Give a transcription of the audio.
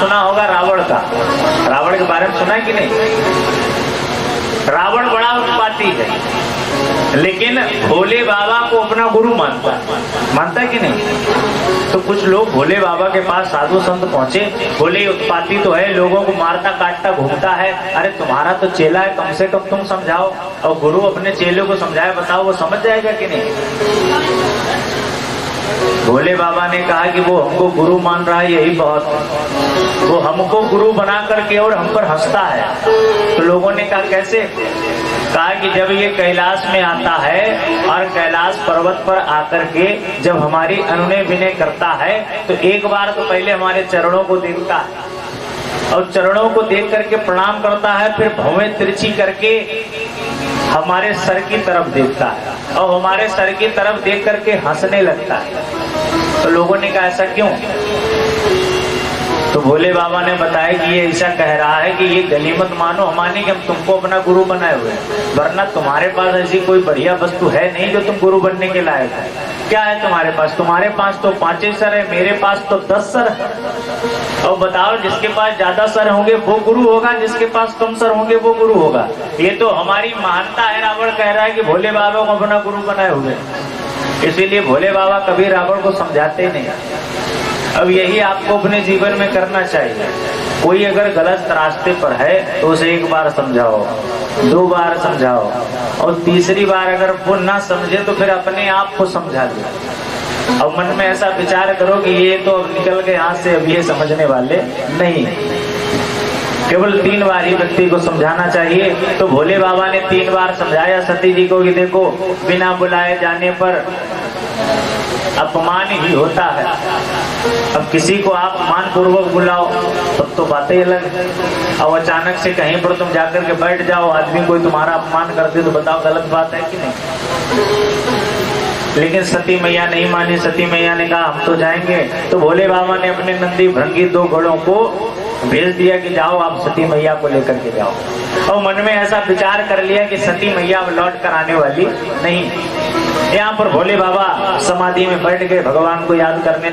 सुना होगा रावण का। रावण के बारे में सुना है कि नहीं? रावण बड़ा उत्पाती है, लेकिन भोले बाबा को अपना गुरु मानता है कि नहीं? तो कुछ लोग भोले बाबा के पास साधु संत पहुंचे, बोले उत्पाती तो है, लोगों को मारता काटता घूमता है, अरे तुम्हारा तो चेला है, कम से कम तुम समझाओ। और गुरु अपने चेले को समझाए, बताओ वो समझ जाएगा कि नहीं? भोले बाबा ने कहा कि वो हमको गुरु मान रहा है, यही बहुत है। वो हमको गुरु बना करके और हम पर हंसता है। तो लोगों ने कहा कैसे? कहा कि जब ये कैलाश में आता है और कैलाश पर्वत पर आकर के जब हमारी अनुनय विनय करता है, तो एक बार तो पहले हमारे चरणों को देखता है और चरणों को देख करके प्रणाम करता है, फिर भौवें तिरछी करके हमारे सर की तरफ देखता है और हमारे सर की तरफ देख करके हंसने लगता है। तो लोगों ने कहा ऐसा क्यों? तो भोले बाबा ने बताया कि ये ऐसा कह रहा है कि ये गनीमत मानो हमारी कि हम तुमको अपना गुरु बनाए हुए हैं, वरना तुम्हारे पास ऐसी कोई बढ़िया वस्तु है नहीं जो तुम गुरु बनने के लायक है। क्या है तुम्हारे पास? तुम्हारे पास तो 5 सर है, मेरे पास तो 10 सर है। और बताओ, जिसके पास ज्यादा सर होंगे वो गुरु होगा, जिसके पास कम सर होंगे वो गुरु होगा। ये तो हमारी महानता है। रावण कह रहा है कि भोले बाबा को अपना गुरु बनाए हुए, इसीलिए भोले बाबा कभी रावण को समझाते नहीं। अब यही आपको अपने जीवन में करना चाहिए। कोई अगर गलत रास्ते पर है तो उसे एक बार समझाओ, 2 बार समझाओ, और तीसरी बार अगर वो ना समझे तो फिर अपने आप को समझा दो। अब मन में ऐसा विचार करो कि ये तो अब निकल गए हाथ से, अब ये समझने वाले नहीं। केवल 3 बार ही व्यक्ति को समझाना चाहिए। तो भोले बाबा ने 3 बार समझाया सती जी को कि देखो, बिना बुलाए जाने पर अपमान ही होता है। अब किसी को आप मान पूर्वक बुलाओ तब तो बातें अलग है, और अचानक से कहीं पर तुम जाकर के बैठ जाओ, आदमी कोई तुम्हारा अपमान कर दे तो बताओ गलत बात है कि नहीं? लेकिन सती मैया नहीं मानी। सती मैया ने कहा हम तो जाएंगे। तो भोले बाबा ने अपने नंदी भृंगी 2 घोड़ों को भेज दिया कि जाओ आप सती मैया को लेकर के जाओ। और मन में ऐसा विचार कर लिया कि सती मैया अब लौट कर आने वाली नहीं। यहाँ पर भोले बाबा समाधि में बैठ गए, भगवान को याद करने